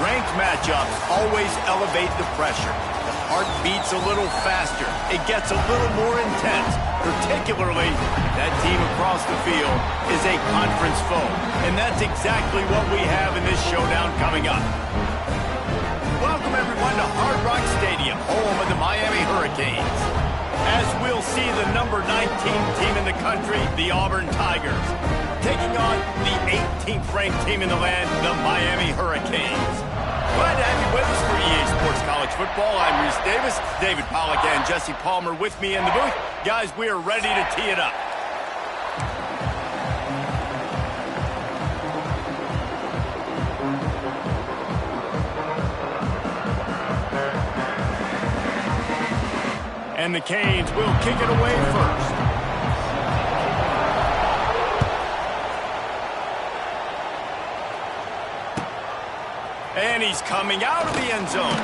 Ranked matchups always elevate the pressure. The heart beats a little faster. It gets a little more intense. Particularly, that team across the field is a conference foe. And that's exactly what we have in this showdown coming up. Welcome, everyone, to Hard Rock Stadium, home of the Miami Hurricanes. As we'll see the number 19 team in the country, the Auburn Tigers, taking on the 18th ranked team in the land, the Miami Hurricanes. Glad to have you with us for EA Sports College Football. I'm Reese Davis, David Pollack and Jesse Palmer with me in the booth. Guys, we are ready to tee it up. And the Canes will kick it away first. And he's coming out of the end zone.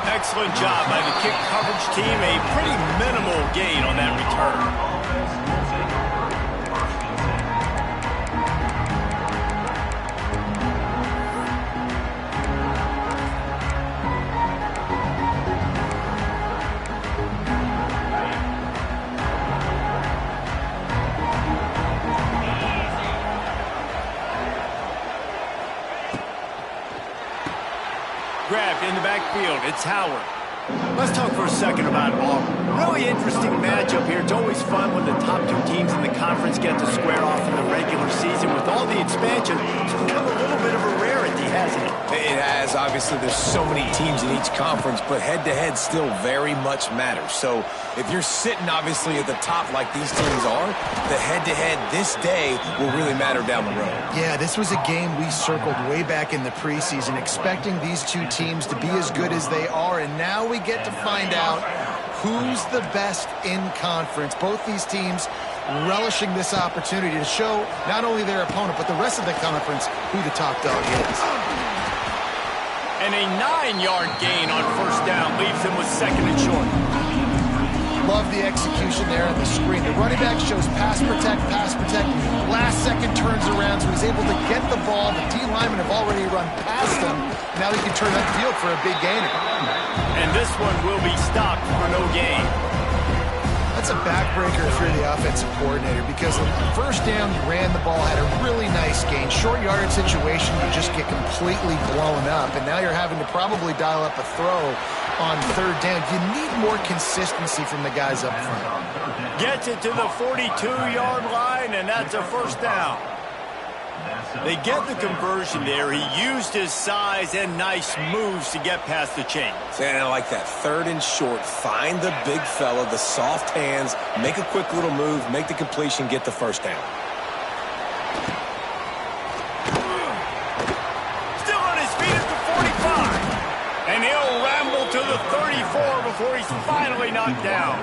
Excellent job by the kick coverage team. A pretty minimal gain on that return. Grabbed in the backfield, it's Howard. Let's talk for a second about Auburn. Really interesting matchup here. It's always fun when the top two teams in the conference get to square off in the regular season. With all the expansion, it's become a little bit of a rarity, hasn't it? It has. Obviously, there's so many teams in each conference, but head-to-head still very much matters. So if you're sitting, obviously, at the top like these teams are, the head-to-head this day will really matter down the road. Yeah, this was a game we circled way back in the preseason, expecting these two teams to be as good as they are, and now we get to find out who's the best in conference. Both these teams relishing this opportunity to show not only their opponent, but the rest of the conference who the top dog is. And a 9-yard gain on first down leaves him with second and short. Love the execution there on the screen. The running back shows pass protect. Last second turns around, so he's able to get the ball. The D linemen have already run past him. Now he can turn upfield for a big gainer. And this one will be stopped for no gain. That's a backbreaker if you're the offensive coordinator, because on first down, you ran the ball, had a really nice gain. Short yardage situation, you just get completely blown up, and now you're having to probably dial up a throw on third down. You need more consistency from the guys up front. Gets it to the 42-yard line, and that's a first down. They get the conversion there. He used his size and nice moves to get past the chains. And I like that. Third and short. Find the big fella, the soft hands, make a quick little move, make the completion, get the first down. Still on his feet at the 45. And he'll ramble to the 34 before he's finally knocked down.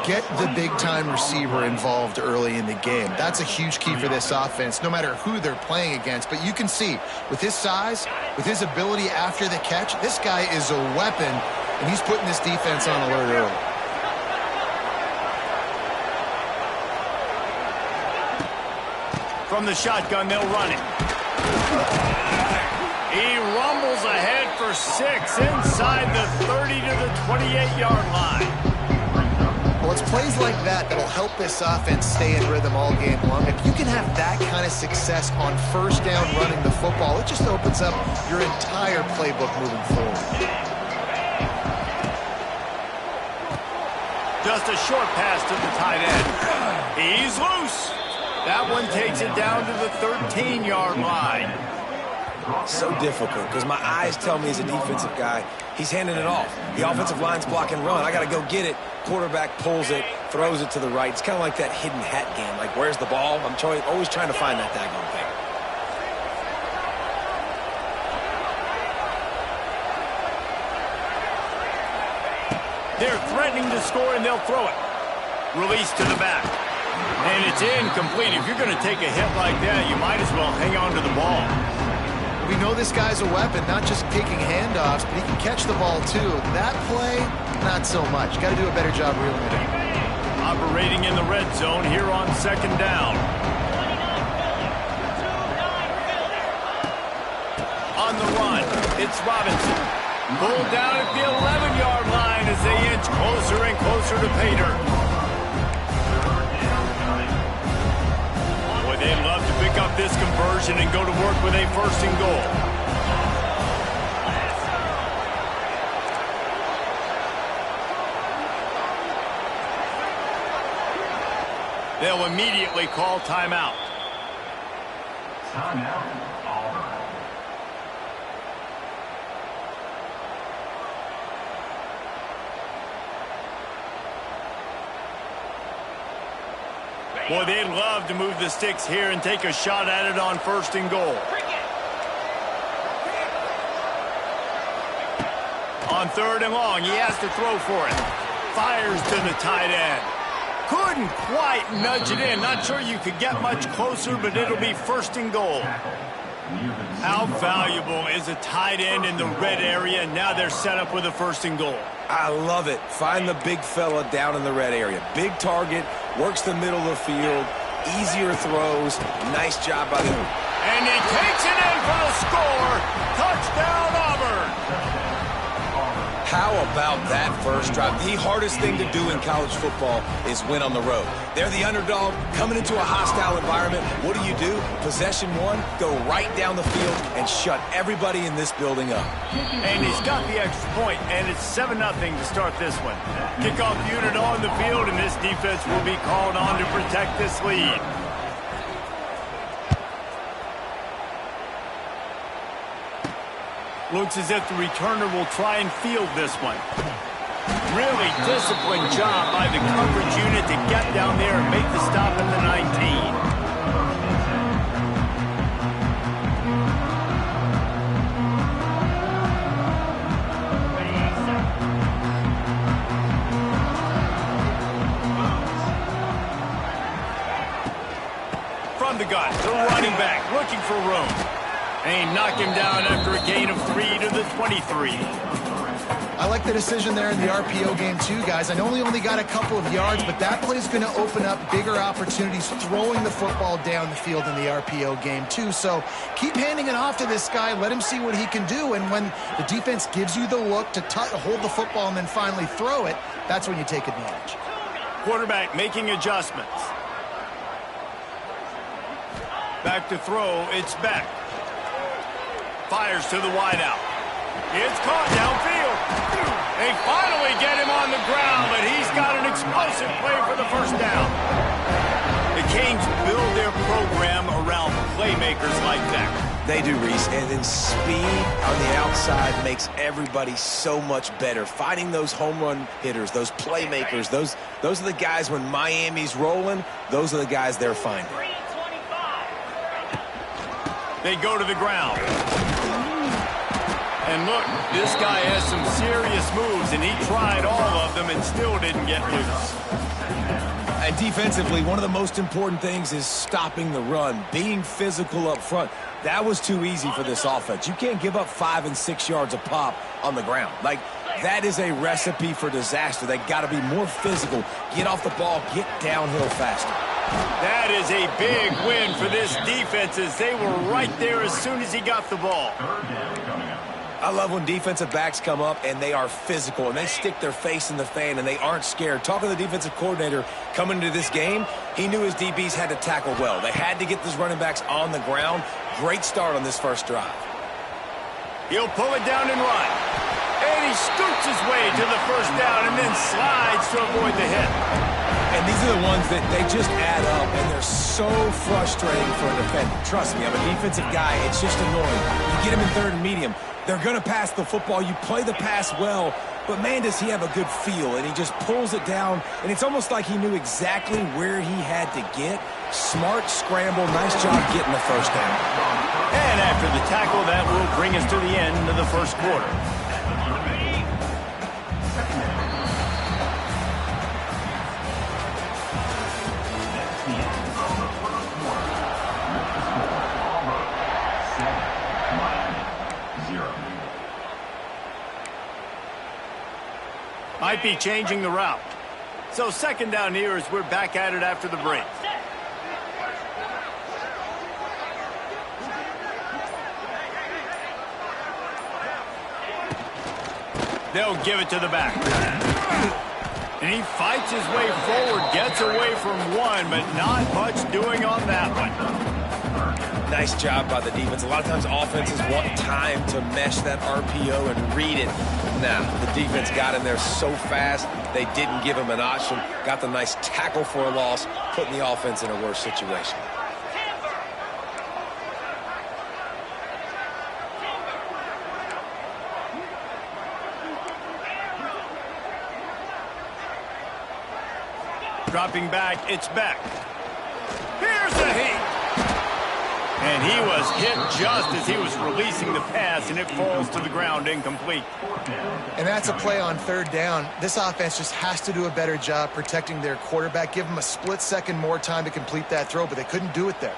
Get the big-time receiver involved early in the game. That's a huge key for this offense, no matter who they're playing against. But you can see, with his size, with his ability after the catch, this guy is a weapon, and he's putting this defense on alert early. From the shotgun, they'll run it. He rumbles ahead for 6 inside the 30 to the 28-yard line. Well, it's plays like that that'll help this offense stay in rhythm all game long. If you can have that kind of success on first down running the football, it just opens up your entire playbook moving forward. Just a short pass to the tight end. He's loose. That one takes it down to the 13-yard line. So difficult because my eyes tell me as a defensive guy, he's handing it off. The offensive line's block and run. I got to go get it. Quarterback pulls it, throws it to the right. It's kind of like that hidden hat game. Like, where's the ball? I'm always trying to find that daggone thing. They're threatening to score, and they'll throw it. Release to the back. And it's incomplete. If you're going to take a hit like that, you might as well hang on to the ball. We know this guy's a weapon, not just taking handoffs, but he can catch the ball too. That play, not so much. Got to do a better job reeling it in. Operating in the red zone here on second down. on the run. It's Robinson. Pulled down at the 11-yard line as they inch closer and closer to pay dirt. Boy, they'd love to pick up this conversion and go to work with a 1st and goal. They'll immediately call timeout. Timeout, Auburn. Boy, they'd love to move the sticks here and take a shot at it on 1st and goal. On 3rd and long, he has to throw for it. Fires to the tight end. Couldn't quite nudge it in. Not sure you could get much closer, but it'll be 1st and goal. How valuable is a tight end in the red area? Now they're set up with a 1st and goal. I love it. Find the big fella down in the red area. Big target, works the middle of the field, easier throws. Nice job by the... And he takes it in for the score. Touchdown, Auburn. How about that first drive? The hardest thing to do in college football is win on the road. They're the underdog coming into a hostile environment. What do? Possession 1, go right down the field and shut everybody in this building up. And he's got the extra point, and it's 7-0 to start this one. Kickoff unit on the field, and this defense will be called on to protect this lead. Looks as if the returner will try and field this one. Really disciplined job by the coverage unit to get down there and make the stop at the 19. From the gun, the running back looking for room. And he knocked him down after a gain of 3 to the 23. I like the decision there in the RPO game too, guys. I know he only got a couple of yards, but that play is going to open up bigger opportunities throwing the football down the field in the RPO game too. So keep handing it off to this guy. Let him see what he can do. And when the defense gives you the look to hold the football and then finally throw it, that's when you take advantage. Quarterback making adjustments. Back to throw. It's Beck. Fires to the wideout. It's caught downfield. They finally get him on the ground, but he's got an explosive play for the 1st down. The Canes build their program around playmakers like that. They do, Reese, and then speed on the outside makes everybody so much better. Finding those home run hitters, those playmakers, those are the guys when Miami's rolling, those are the guys they're finding. They go to the ground. And look, this guy has some serious moves, and he tried all of them and still didn't get loose. And defensively, one of the most important things is stopping the run, being physical up front. That was too easy for this offense. You can't give up 5 and 6 yards a pop on the ground. Like, that is a recipe for disaster. They got to be more physical, get off the ball, get downhill faster. That is a big win for this defense as they were right there as soon as he got the ball. I love when defensive backs come up and they are physical and they stick their face in the fan and they aren't scared. Talking to the defensive coordinator coming into this game, he knew his DBs had to tackle well. They had to get these running backs on the ground. Great start on this first drive. He'll pull it down and run. And he scoots his way to the 1st down and then slides to avoid the hit. And these are the ones that they just add up, and they're so frustrating for a defender. Trust me, I'm a defensive guy. It's just annoying. You get him in 3rd and medium. They're going to pass the football. You play the pass well, but, man, does he have a good feel, and he just pulls it down, and it's almost like he knew exactly where he had to get. Smart scramble. Nice job getting the 1st down. And after the tackle, that will bring us to the end of the 1st quarter. Might be changing the route. So 2nd down here as we're back at it after the break. They'll give it to the back. And he fights his way forward, gets away from one, but not much doing on that one. Nice job by the defense. A lot of times offenses want time to mesh that RPO and read it. Now, the defense got in there so fast, they didn't give him an option. Got the nice tackle for a loss, putting the offense in a worse situation. Dropping back, it's back. Here's the heat. And he was hit just as he was releasing the pass, and it falls to the ground incomplete. And that's a play on third down. This offense just has to do a better job protecting their quarterback. Give him a split second more time to complete that throw, but they couldn't do it there.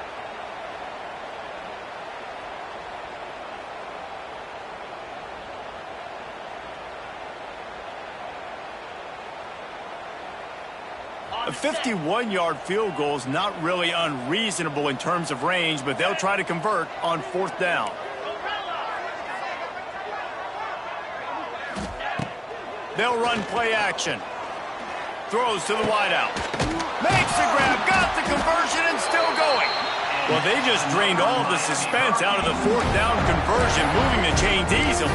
A 51-yard field goal is not really unreasonable in terms of range, but they'll try to convert on fourth down. They'll run play action. Throws to the wideout. Makes the grab, got the conversion, and still going. Well, they just drained all of the suspense out of the fourth down conversion, moving the chains easily.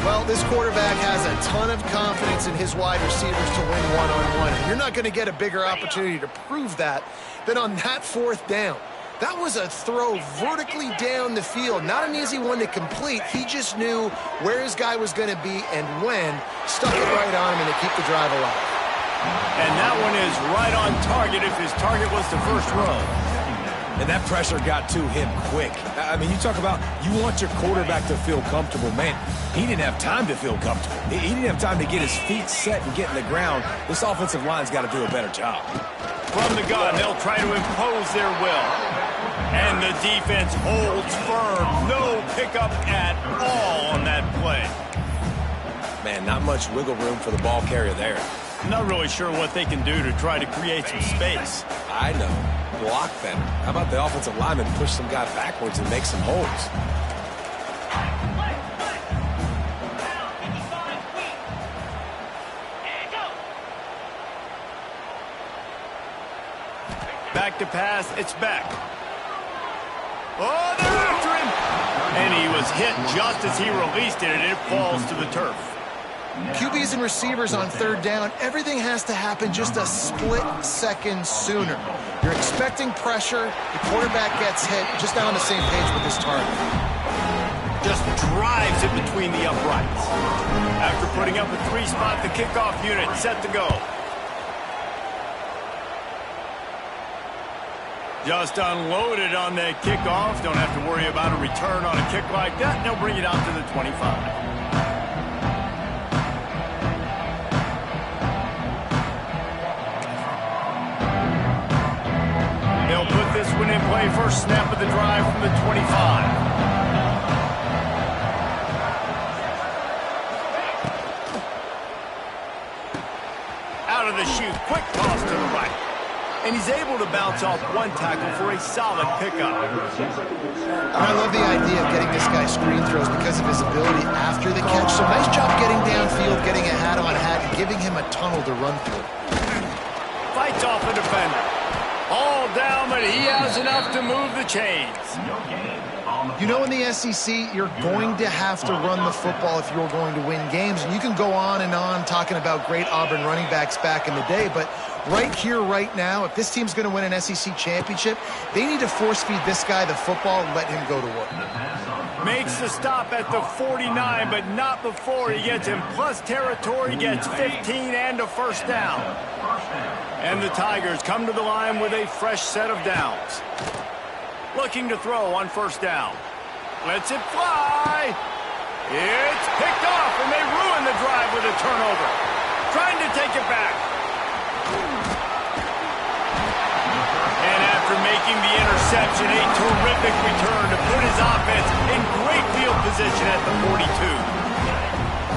Well, this quarterback has a ton of confidence in his wide receivers to win one-on-one. And you're not going to get a bigger opportunity to prove that than on that fourth down. That was a throw vertically down the field. Not an easy one to complete. He just knew where his guy was going to be and when. Stuck it right on him and to keep the drive alive. And that one is right on target if his target was the first row. And that pressure got to him quick. I mean, you talk about you want your quarterback to feel comfortable. Man, he didn't have time to feel comfortable. He didn't have time to get his feet set and get in the ground. This offensive line's got to do a better job. From the gun, they'll try to impose their will. And the defense holds firm. No pickup at all on that play. Man, not much wiggle room for the ball carrier there. I'm not really sure what they can do to try to create some space. I know. Block better. How about the offensive lineman push some guy backwards and make some holes? Back to pass, it's back. Oh, they're after him! And he was hit just as he released it, and it falls to the turf. QBs and receivers on third down, everything has to happen just a split second sooner. You're expecting pressure, the quarterback gets hit, just not on the same page with his target. Just drives it between the uprights. After putting up a three-spot, the kickoff unit set to go. Just unloaded on that kickoff. Don't have to worry about a return on a kick like that. They'll bring it out to the 25. This one in play, first snap of the drive from the 25. Out of the chute, quick toss to the right. And he's able to bounce off one tackle for a solid pickup. I love the idea of getting this guy screen throws because of his ability after the catch. So nice job getting downfield, getting a hat-on-hat, and giving him a tunnel to run through. Fights off a defender. All down, but he has enough to move the chains. You know, in the SEC, you're going to have to run the football if you're going to win games. And you can go on and on talking about great Auburn running backs back in the day, but right here, right now, if this team's going to win an SEC championship, they need to force-feed this guy the football and let him go to work. Makes the stop at the 49, but not before he gets in plus territory, gets 15 and a first down. And the Tigers come to the line with a fresh set of downs. Looking to throw on first down. Lets it fly. It's picked off, and they ruin the drive with a turnover. Trying to take it back. And after making the interception, a terrific return to put his offense in great field position at the 42.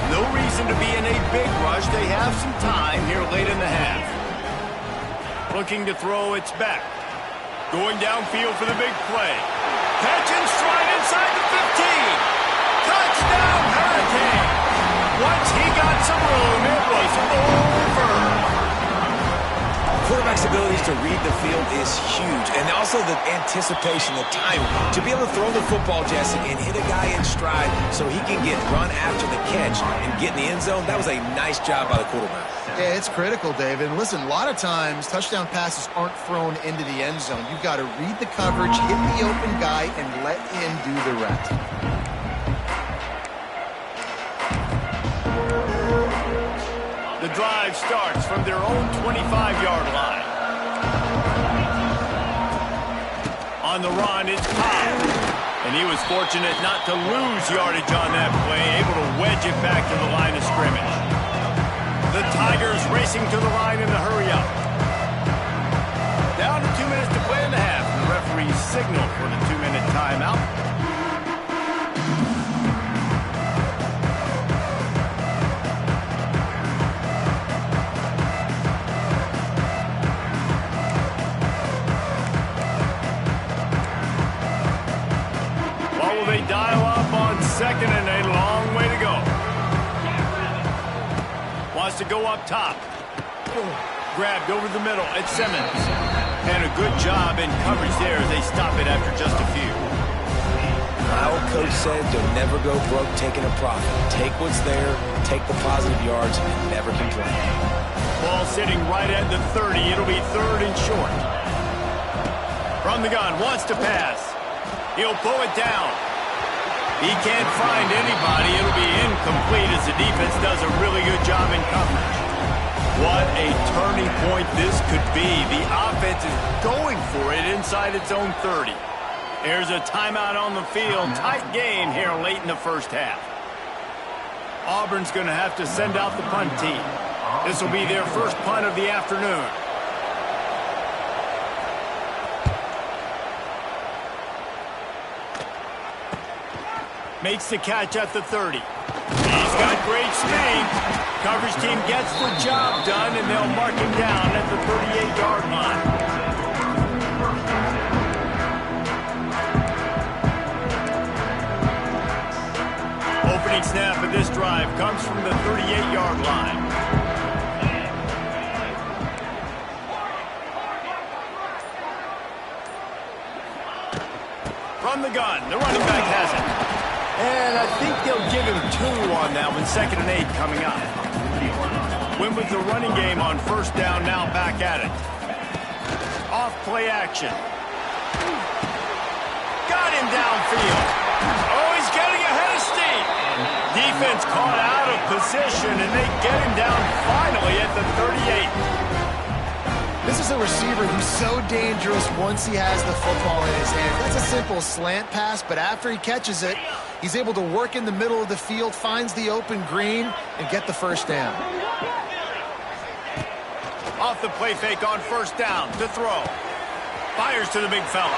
No reason to be in a big rush. They have some time here late in the half. Looking to throw, it's back. Going downfield for the big play. Catch and stride inside the 15. Touchdown, Hurricane. quarterback's ability to read the field is huge. And also the anticipation, the time. To be able to throw the football, Jesse, and hit a guy in stride so he can get run after the catch and get in the end zone, that was a nice job by the quarterback. Yeah, it's critical, David. And listen, a lot of times touchdown passes aren't thrown into the end zone. You've got to read the coverage, hit the open guy, and let him do the rest. The drive starts from their own 25-yard line. On the run, it's Cobb. And he was fortunate not to lose yardage on that play, able to wedge it back to the line of scrimmage. The Tigers racing to the line in the hurry-up. Down to 2 minutes to play in the half. The referee signaled for the 2-minute timeout. They dial up on second and a long way to go. Wants to go up top. Grabbed over the middle. It's Simmons. And a good job in coverage there as they stop it after just a few. My old coach said you'll never go broke taking a profit. Take what's there, take the positive yards, and never complain. Ball sitting right at the 30. It'll be third and short. From the gun, wants to pass. He'll pull it down. He can't find anybody. It'll be incomplete as the defense does a really good job in coverage. What a turning point this could be. The offense is going for it inside its own 30. There's a timeout on the field. Tight game here late in the first half. Auburn's going to have to send out the punt team. This will be their first punt of the afternoon. Makes the catch at the 30. He's got great speed. Coverage team gets the job done, and they'll mark him down at the 38-yard line. Opening snap of this drive comes from the 38-yard line. From the gun, the running back has it. And I think they'll give him 2 on that one, 2nd and 8 coming up. Went with the running game on first down, now back at it. Off play action. Got him downfield. Oh, he's getting ahead of steam. Defense caught out of position, and they get him down finally at the 38. This is a receiver who's so dangerous once he has the football in his hand. That's a simple slant pass, but after he catches it, he's able to work in the middle of the field, finds the open green, and get the first down. Off the play fake on first down to throw. Fires to the big fella.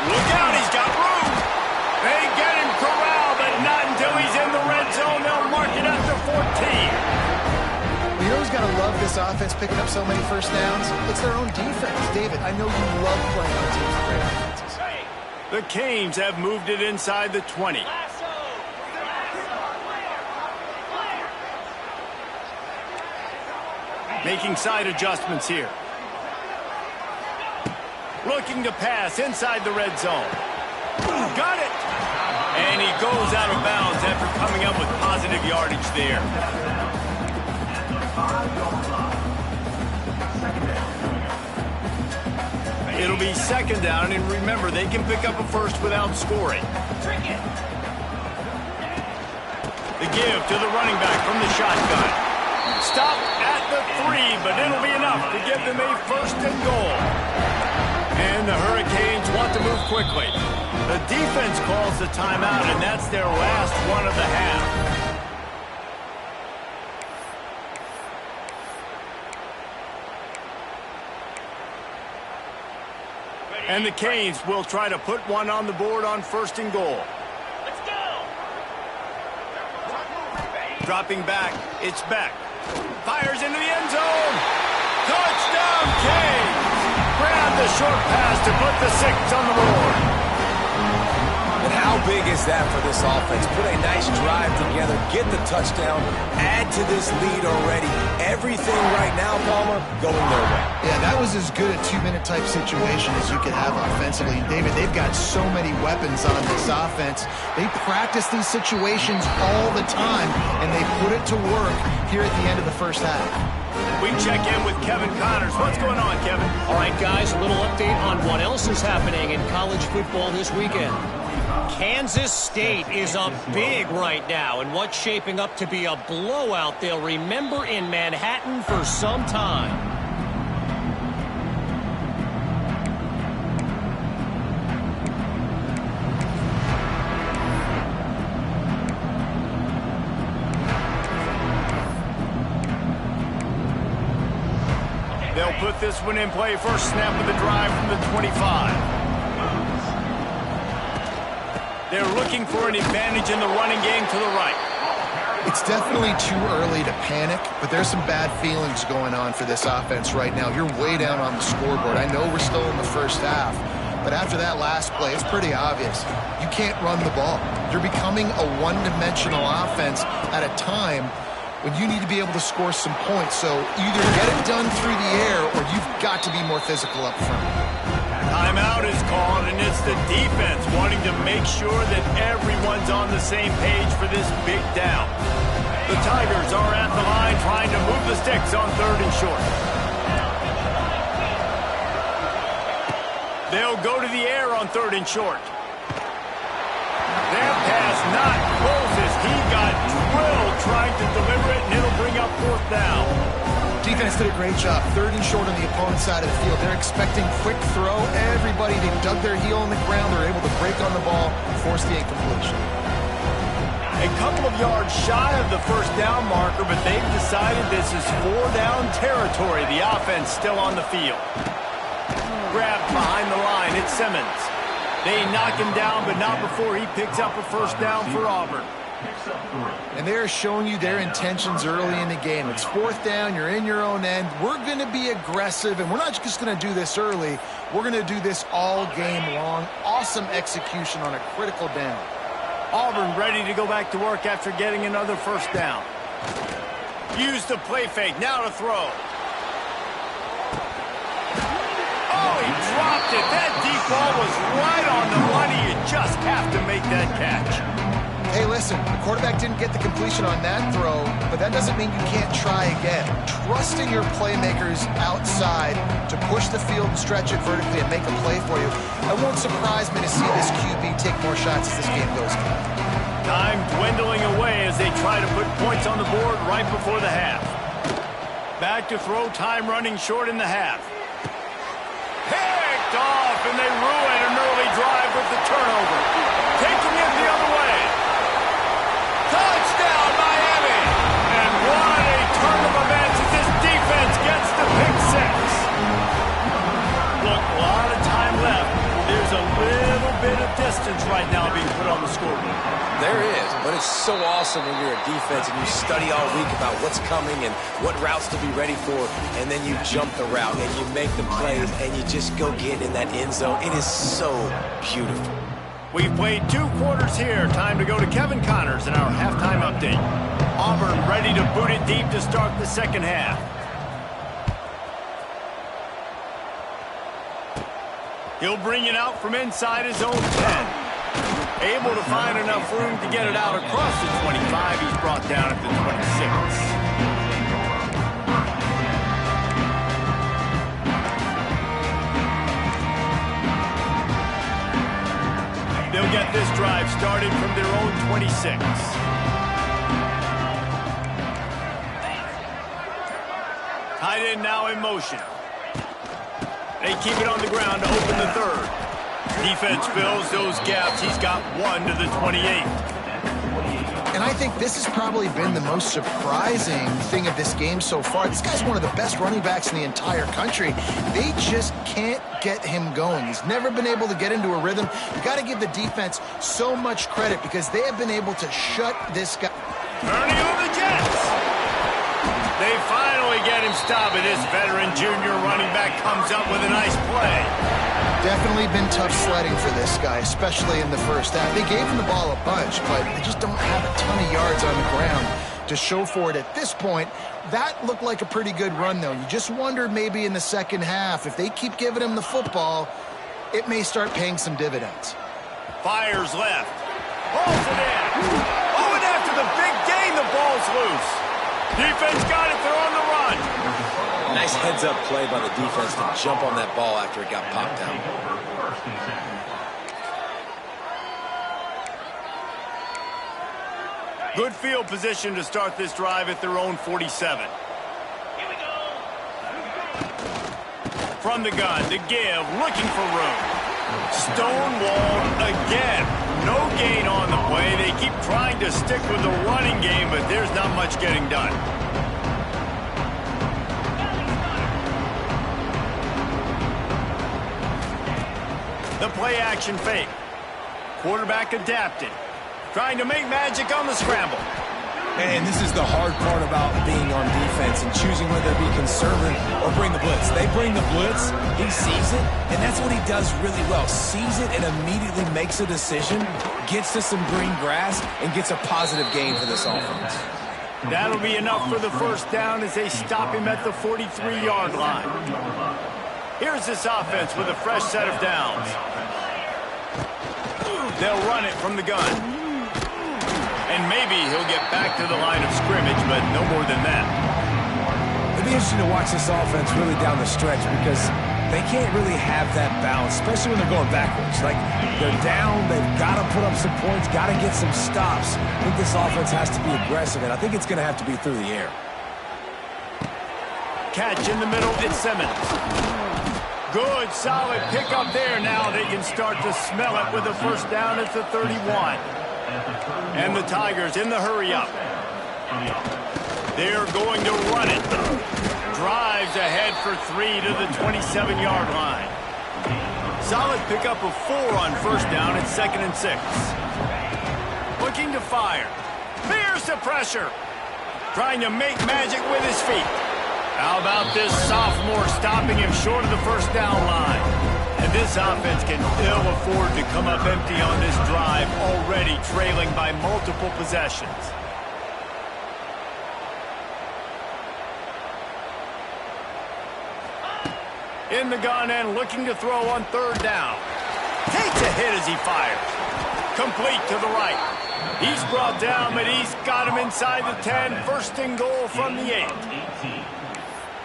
Look out, he's got room. They get him corralled, but not until he's in the red zone. They'll mark it at the 14. You know who's got to love this offense picking up so many first downs? It's their own defense. David, I know you love playing on teams with great offenses. The Canes have moved it inside the 20. Making side adjustments here. Looking to pass inside the red zone. Got it! And he goes out of bounds after coming up with positive yardage there. It'll be second down, and remember, they can pick up a first without scoring. The give to the running back from the shotgun. Stop at the 3, but it'll be enough to give them a first and goal. And the Hurricanes want to move quickly. The defense calls the timeout, and that's their last one of the half. And the Canes will try to put one on the board on first and goal. Let's go! Dropping back, it's Beck. Fires into the end zone. Touchdown, Canes! Grab the short pass to put the 6 on the board. But How big is that for this offense? Put a nice drive together, get the touchdown, add to this lead already. Everything right now, Palmer, going their way. Yeah, that was as good a two-minute type situation as you could have offensively. David, they've got so many weapons on this offense. They practice these situations all the time, and they put it to work here at the end of the first half. We check in with Kevin Connors. What's going on, Kevin? All right, guys, a little update on what else is happening in college football this weekend. Kansas State is up big right now in what's shaping up to be a blowout they'll remember in Manhattan for some time. They'll put this one in play. First snap of the drive from the 25. They're looking for an advantage in the running game to the right. It's definitely too early to panic, but there's some bad feelings going on for this offense right now. You're way down on the scoreboard. I know we're still in the first half, but after that last play, it's pretty obvious. You can't run the ball. You're becoming a one-dimensional offense at a time when you need to be able to score some points. So either get it done through the air or you've got to be more physical up front. Timeout is called, and it's the defense wanting to make sure that everyone's on the same page for this big down. The Tigers are at the line trying to move the sticks on 3rd and short. They'll go to the air on 3rd and short. Their pass not closest. He got drilled trying to deliver it, and it'll bring up 4th down. Defense did a great job. 3rd and short on the opponent's side of the field. They're expecting quick throw. Everybody, they dug their heel in the ground. They're able to break on the ball, force the incompletion. A couple of yards shy of the 1st down marker, but they've decided this is 4-down territory. The offense still on the field. Grabbed behind the line. It's Simmons. They knock him down, but not before he picks up a 1st down for Auburn. And they're showing you their intentions early in the game. It's 4th down. You're in your own end. We're going to be aggressive, and we're not just going to do this early. We're going to do this all game long. Awesome execution on a critical down. Auburn ready to go back to work after getting another 1st down. Use the play fake. Now to throw. Oh, he dropped it. That deep ball was right on the money. You just have to make that catch. Hey, listen, the quarterback didn't get the completion on that throw, but that doesn't mean you can't try again. Trust in your playmakers outside to push the field and stretch it vertically and make a play for you. It won't surprise me to see this QB take more shots as this game goes on. Time dwindling away as they try to put points on the board right before the half. Back to throw, time running short in the half. Picked off, and they ruin an early drive with the turnover. Taking it the other way. Touchdown, Miami! And what a turn of events as this defense gets the pick 6. Look, a lot of time left. There's a little bit of distance right now being put on the scoreboard. There is, but it's so awesome when you're a defense and you study all week about what's coming and what routes to be ready for, and then you jump the route and you make the plays and you just go get in that end zone. It is so beautiful. We've played 2 quarters here. Time to go to Kevin Connors in our halftime update. Auburn ready to boot it deep to start the 2nd half. He'll bring it out from inside his own 10. Able to find enough room to get it out across the 25. He's brought down at the 26. They'll get this drive started from their own 26. Tight end now in motion. They keep it on the ground to open the 3rd. Defense fills those gaps. He's got 1 to the 28. And I think this has probably been the most surprising thing of this game so far. This guy's one of the best running backs in the entire country. They just can't get him going. He's never been able to get into a rhythm. You got to give the defense so much credit because they have been able to shut this guy. Turning on the Jets. They finally get him stopped. This veteran junior running back comes up with a nice play. Definitely been tough sledding for this guy, especially in the first half. They gave him the ball a bunch, but they just don't have a ton of yards on the ground to show for it at this point. That looked like a pretty good run, though. You just wondered maybe in the second half, if they keep giving him the football, it may start paying some dividends. Fires left. Pulls it in. Oh, and after the big gain, the ball's loose. Defense got it. They're on the run. Nice heads-up play by the defense to jump on that ball after it got popped out. Good field position to start this drive at their own 47. From the gun to give, looking for room. Stonewalled again. No gain on the play. They keep trying to stick with the running game, but there's not much getting done. The play action fake. Quarterback adapted. Trying to make magic on the scramble. And this is the hard part about being on defense and choosing whether to be conservative or bring the blitz. They bring the blitz, he sees it, and that's what he does really well. Sees it and immediately makes a decision, gets to some green grass, and gets a positive gain for this offense. That'll be enough for the first down as they stop him at the 43-yard line. Here's this offense with a fresh set of downs. They'll run it from the gun. And maybe he'll get back to the line of scrimmage, but no more than that. It'll be interesting to watch this offense really down the stretch because they can't really have that balance, especially when they're going backwards. Like, they're down, they've got to put up some points, got to get some stops. I think this offense has to be aggressive, and I think it's going to have to be through the air. Catch in the middle, it's Simmons. Good, solid pickup there. Now they can start to smell it with a first down at the 31. And the Tigers in the hurry-up. They're going to run it. Drives ahead for 3 to the 27-yard line. Solid pickup of 4 on first down at 2nd and 6. Looking to fire. Fears the pressure. Trying to make magic with his feet. How about this sophomore stopping him short of the first down line? And this offense can ill afford to come up empty on this drive, already trailing by multiple possessions. In the gun and looking to throw on third down. Takes a hit as he fires. Complete to the right. He's brought down, but he's got him inside the 10. First and goal from the 8.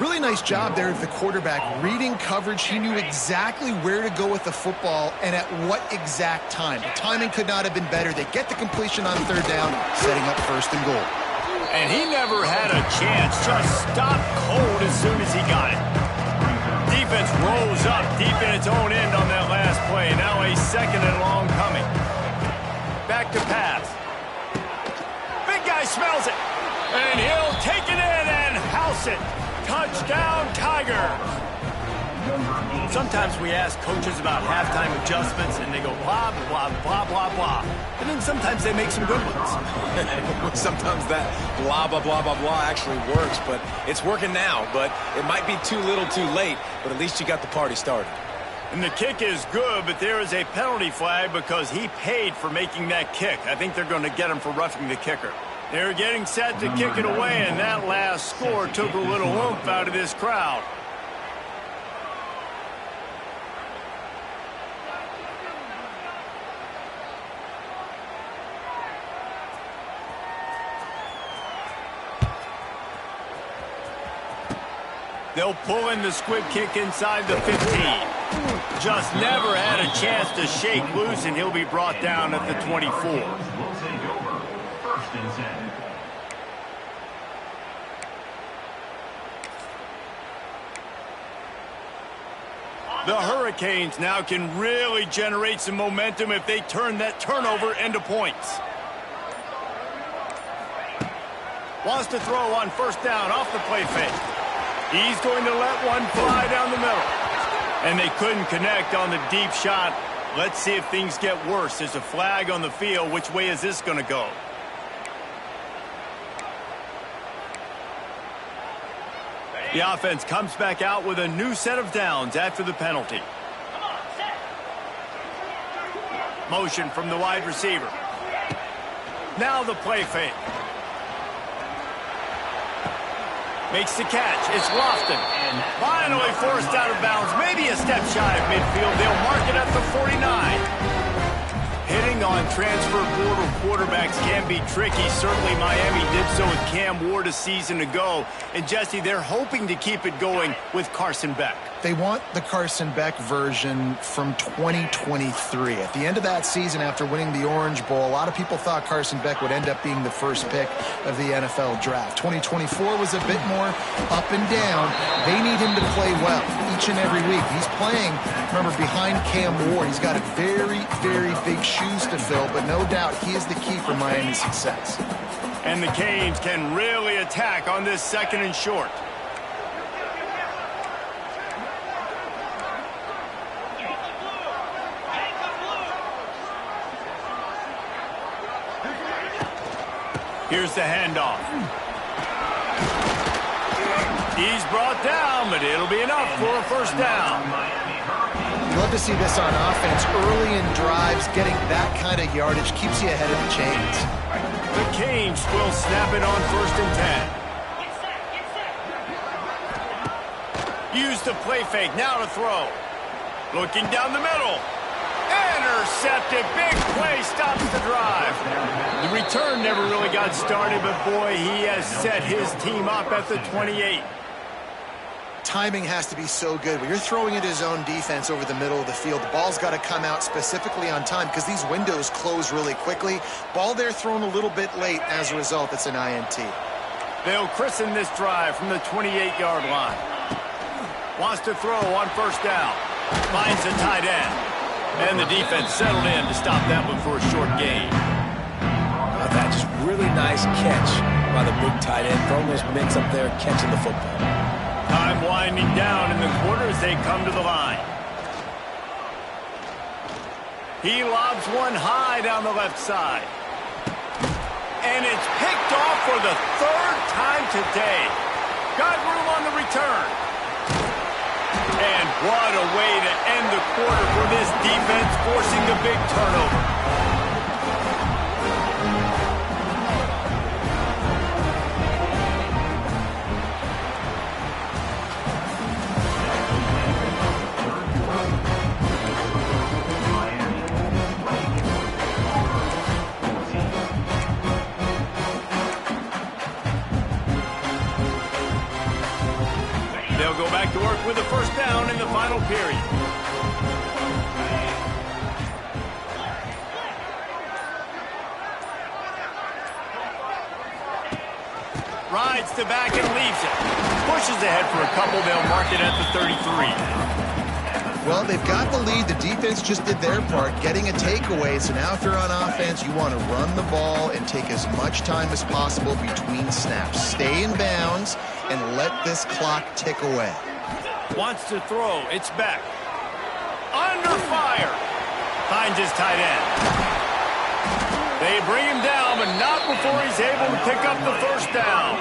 Really nice job there of the quarterback reading coverage. He knew exactly where to go with the football and at what exact time. The timing could not have been better. They get the completion on third down, setting up first and goal. And he never had a chance. Just stopped cold as soon as he got it. Defense rolls up deep in its own end on that last play. Now a second and long coming. Back to pass. Big guy smells it. And he'll take it in and house it. Touchdown, Tigers! Sometimes we ask coaches about halftime adjustments, and they go blah, blah, blah, blah, blah. And then sometimes they make some good ones. Sometimes that blah, blah, blah, blah, blah actually works, but it's working now. But it might be too little too late, but at least you got the party started. And the kick is good, but there is a penalty flag because he paid for making that kick. I think they're going to get him for roughing the kicker. They're getting set to kick it away, and that last score took a little oomph out of this crowd. They'll pull in the squib kick inside the 15. Just never had a chance to shake loose, and he'll be brought down at the 24. The Hurricanes now can really generate some momentum if they turn that turnover into points. Wants to throw on first down off the play fake. He's going to let one fly down the middle. And they couldn't connect on the deep shot. Let's see if things get worse. There's a flag on the field. Which way is this going to go? The offense comes back out with a new set of downs after the penalty. Motion from the wide receiver. Now the play fake. Makes the catch. It's Lofton. Finally forced out of bounds. Maybe a step shy of midfield. They'll mark it at the 49. Hitting on transfer portal quarterbacks can be tricky. Certainly Miami did so with Cam Ward a season ago. And Jesse, they're hoping to keep it going with Carson Beck. They want the Carson Beck version from 2023. At the end of that season, after winning the Orange Bowl, a lot of people thought Carson Beck would end up being the first pick of the NFL draft. 2024 was a bit more up and down. They need him to play well each and every week. He's playing, remember, behind Cam Ward. He's got a very, very big shoes to fill, but no doubt he is the key for Miami's success. And the Canes can really attack on this 2nd and short. Here's the handoff. He's brought down, but it'll be enough for a first down. You love to see this on offense. Early in drives, getting that kind of yardage keeps you ahead of the chains. The Canes will snap it on 1st and 10. Use the play fake. Now to throw. Looking down the middle. Intercepted. Big play stops the drive. The return never really got started, but boy, he has set his team up at the 28. Timing has to be so good. When you're throwing into his own defense over the middle of the field, the ball's got to come out specifically on time because these windows close really quickly. Ball there thrown a little bit late. As a result, it's an INT. They'll christen this drive from the 28-yard line. Wants to throw on 1st down. Finds the tight end. And the defense settled in to stop that one for a short gain. That just really nice catch by the big tight end. Throwing those mitts up there, catching the football. Time winding down in the quarter as they come to the line. He lobs one high down the left side. And it's picked off for the 3rd time today. Got room on the return. And what a way to end the quarter for this defense, forcing the big turnover. They'll go back to work with a first down in the final period. Rides to back and leaves it. Pushes ahead for a couple. They'll mark it at the 33. Well, they've got the lead. The defense just did their part, getting a takeaway. So now if you're on offense, you want to run the ball and take as much time as possible between snaps. Stay in bounds and let this clock tick away. Wants to throw. It's back. Under fire. Finds his tight end. They bring him down, but not before he's able to pick up the first down.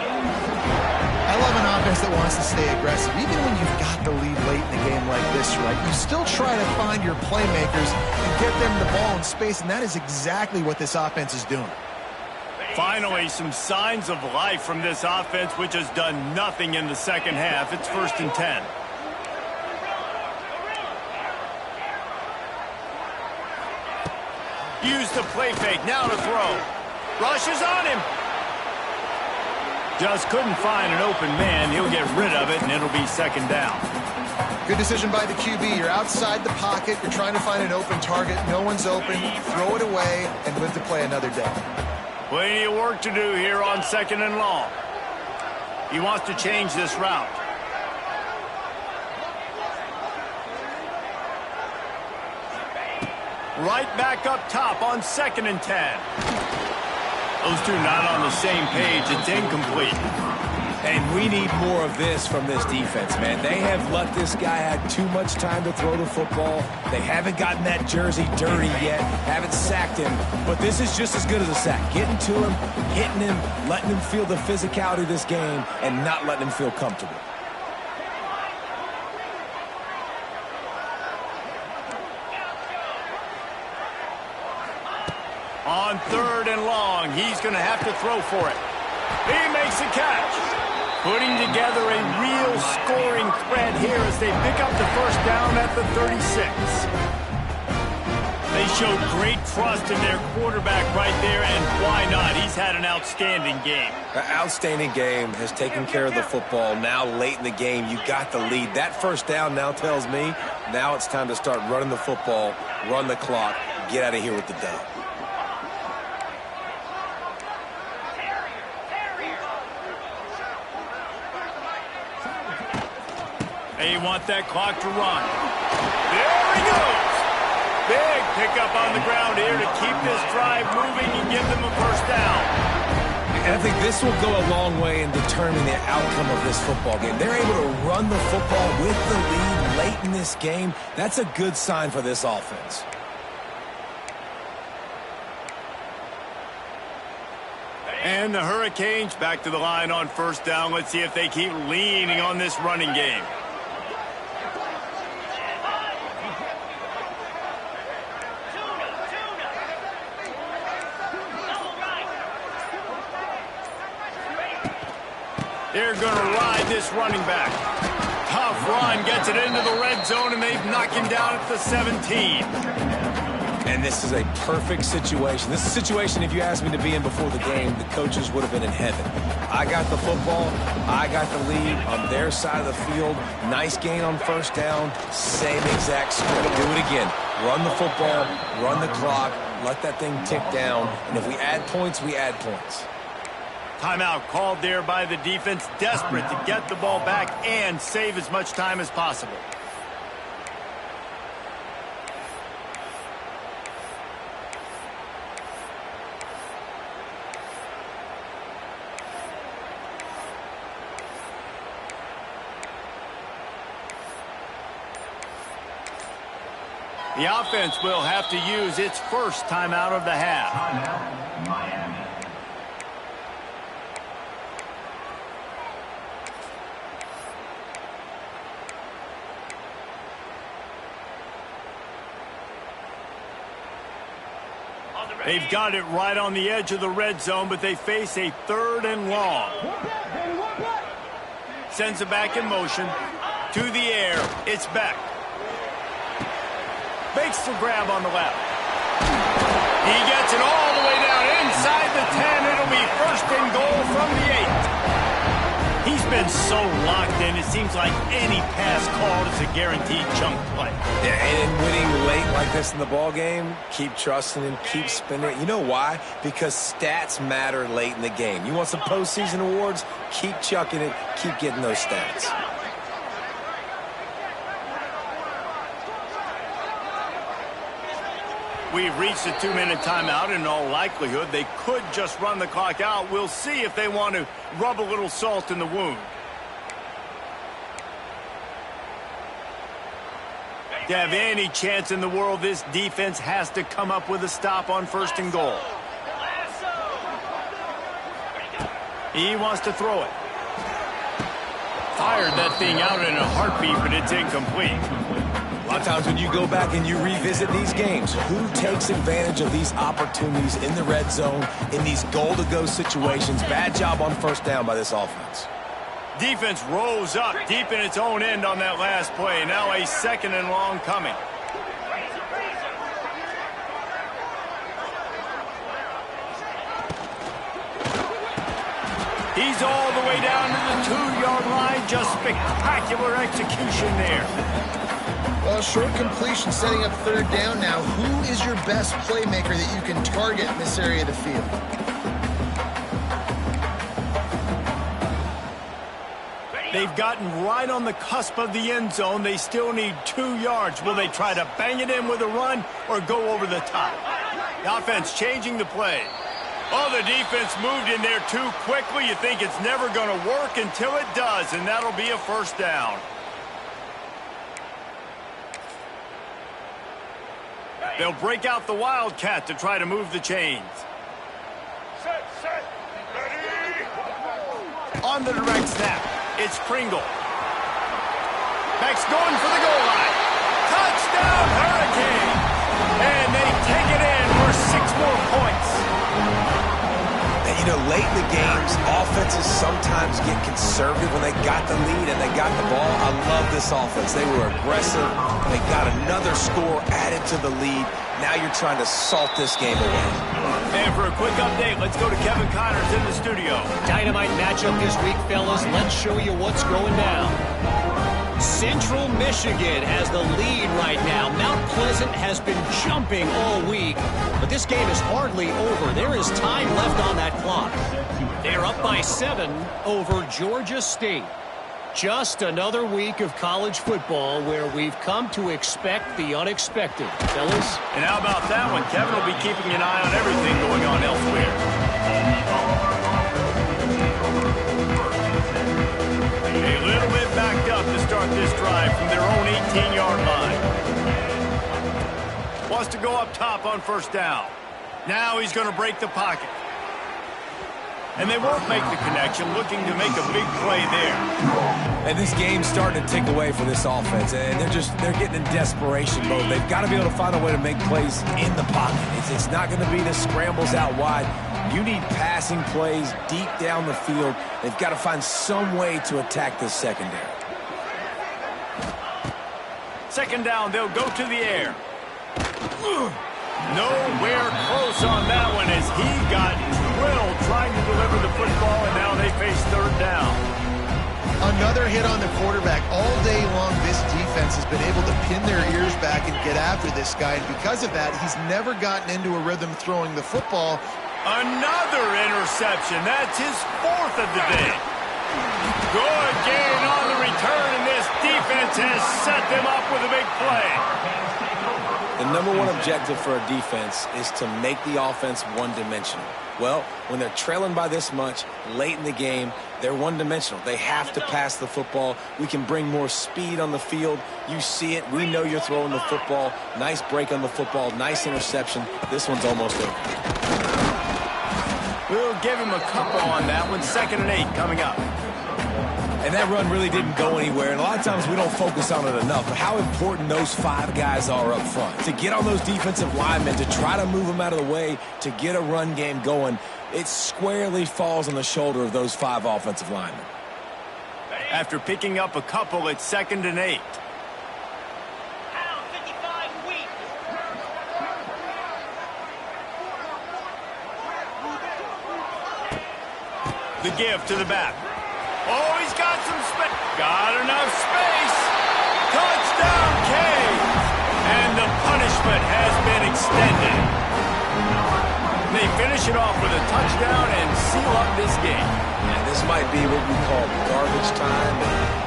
I love an offense that wants to stay aggressive. Even when you've got the lead late in the game like this, right, you still try to find your playmakers and get them the ball in space, and that is exactly what this offense is doing. Finally, some signs of life from this offense, which has done nothing in the 2nd half. It's 1st and 10. Use the play fake. Now to throw. Rushes on him. Just couldn't find an open man. He'll get rid of it, and it'll be 2nd down. Good decision by the QB. You're outside the pocket. You're trying to find an open target. No one's open. Throw it away and live to play another day. Plenty of work to do here on 2nd and long. He wants to change this route. Right back up top on 2nd and 10. Those two not on the same page. It's incomplete. And we need more of this from this defense, man. They have let this guy have too much time to throw the football. They haven't gotten that jersey dirty yet, haven't sacked him. But this is just as good as a sack. Getting to him, hitting him, letting him feel the physicality of this game, and not letting him feel comfortable. 3rd and long. He's going to have to throw for it. He makes a catch. Putting together a real scoring threat here as they pick up the first down at the 36. They showed great trust in their quarterback right there, and why not? He's had an outstanding game. An outstanding game, has taken care of the football. Now late in the game, you got the lead. That first down now tells me now it's time to start running the football, run the clock, get out of here with the dub. They want that clock to run. There he goes. Big pickup on the ground here to keep this drive moving and give them a first down. And I think this will go a long way in determining the outcome of this football game. They're able to run the football with the lead late in this game. That's a good sign for this offense. And the Hurricanes back to the line on first down. Let's see if they keep leaning on this running game. They're going to ride this running back. Tough run, gets it into the red zone, and they've knocked him down at the 17. And this is a perfect situation. This is a situation, if you asked me to be in before the game, the coaches would have been in heaven. I got the football. I got the lead on their side of the field. Nice gain on first down. Same exact script. Do it again. Run the football, run the clock, let that thing tick down. And if we add points, we add points. Timeout called there by the defense, desperate to get the ball back and save as much time as possible. The offense will have to use its first timeout of the half. Timeout, Miami. They've got it right on the edge of the red zone, but they face a 3rd and long. Sends it back in motion. To the air. It's back. Makes the grab on the left. He gets it all the way down inside the 10. It'll be 1st and goal from the 8. He's been so locked in, it seems like any pass called is a guaranteed chunk play. Yeah, and in winning late like this in the ball game, keep trusting him, keep spinning it. You know why? Because stats matter late in the game. You want some postseason awards? Keep chucking it, keep getting those stats. We've reached a 2-minute timeout. In all likelihood, they could just run the clock out. We'll see if they want to rub a little salt in the wound. To have any chance in the world, this defense has to come up with a stop on 1st and goal. He wants to throw it. Fired that thing out in a heartbeat, but it's incomplete. A lot of times when you go back and you revisit these games, who takes advantage of these opportunities in the red zone, in these goal-to-go situations? Bad job on first down by this offense. Defense rose up deep in its own end on that last play. Now a 2nd and long coming. He's all the way down to the 2-yard line. Just spectacular execution there. Well, short completion setting up 3rd down now. Who is your best playmaker that you can target in this area of the field? They've gotten right on the cusp of the end zone. They still need 2 yards. Will they try to bang it in with a run or go over the top? The offense changing the play. Oh, the defense moved in there too quickly. You think it's never going to work until it does, and that'll be a 1st down. They'll break out the Wildcat to try to move the chains. On the direct snap, it's Pringle. Beck's going for the goal line. Touchdown, Hurricane! And they take it in for 6 more points. You know, late in the games, offenses sometimes get conservative when they got the lead and they got the ball. I love this offense. They were aggressive. They got another score added to the lead. Now you're trying to salt this game away. And for a quick update, let's go to Kevin Connors in the studio. Dynamite matchup this week, fellas. Let's show you what's going down. Central Michigan has the lead right now. Mount Pleasant has been jumping all week, but this game is hardly over. There is time left on that clock. They're up by 7 over Georgia State. Just another week of college football where we've come to expect the unexpected, fellas. And how about that one? Kevin will be keeping an eye on everything going on elsewhere. A little bit backed up to start this drive from their own 18-yard line. Wants to go up top on first down. Now he's going to break the pocket. And they won't make the connection, looking to make a big play there. And this game's starting to tick away for this offense, and they're getting in desperation mode. They've got to be able to find a way to make plays in the pocket. It's not going to be the scrambles out wide. You need passing plays deep down the field. They've got to find some way to attack this secondary. Second down, they'll go to the air. Nowhere close on that one as he got drilled trying to deliver the football, and now they face third down. Another hit on the quarterback. All day long, this defense has been able to pin their ears back and get after this guy, and because of that, he's never gotten into a rhythm throwing the football. Another interception. That's his 4th of the day. Good gain on the return, and this defense has set them up with a big play. The #1 objective for a defense is to make the offense one-dimensional. Well, when they're trailing by this much late in the game, they're one-dimensional. They have to pass the football. We can bring more speed on the field. You see it. We know you're throwing the football. Nice break on the football. Nice interception. This one's almost over. We'll give him a couple on that one. 2nd and 8 coming up. And that run really didn't go anywhere, and a lot of times we don't focus on it enough, but how important those 5 guys are up front. To get on those defensive linemen, to try to move them out of the way, to get a run game going, it squarely falls on the shoulder of those 5 offensive linemen. After picking up a couple, it's 2nd and 8. The give to the back. Oh, he's got some space. Got enough space. Touchdown, Canes. And the punishment has been extended. They finish it off with a touchdown and seal up this game. And this might be what we call garbage time.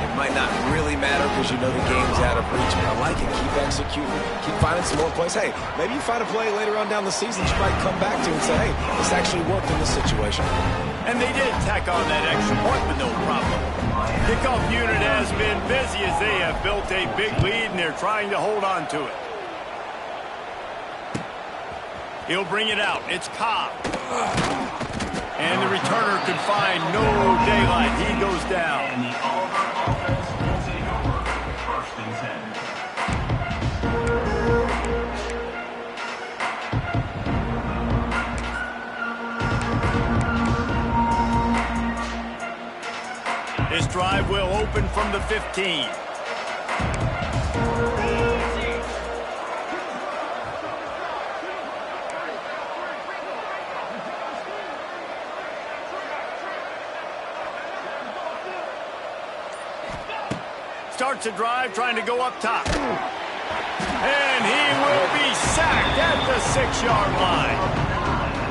It might not really matter because you know the game's out of reach, but I like it. Keep executing. Keep finding some more plays. Hey, maybe you find a play later on down the season you might come back to and say, hey, this actually worked in this situation. And they did tack on that extra point with no problem. Kickoff unit has been busy as they have built a big lead, and they're trying to hold on to it. He'll bring it out. It's Cobb. And the returner could find no daylight. He goes down. And the Auburn offense will take over 1st and 10. This drive will open from the 15. Starts a drive trying to go up top. And he will be sacked at the 6-yard line.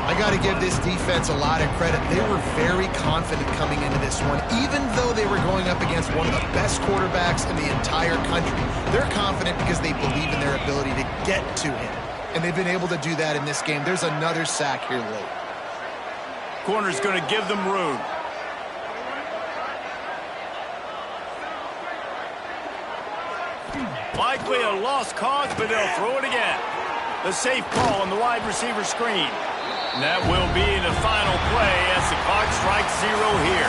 I got to give this defense a lot of credit. They were very confident coming into this one, even though they were going up against one of the best quarterbacks in the entire country. They're confident because they believe in their ability to get to him, and they've been able to do that in this game. There's another sack here late. Corner's going to give them room. Likely a lost cause, but they'll throw it again. The safe call on the wide receiver screen. And that will be the final play as the clock strikes 0 here.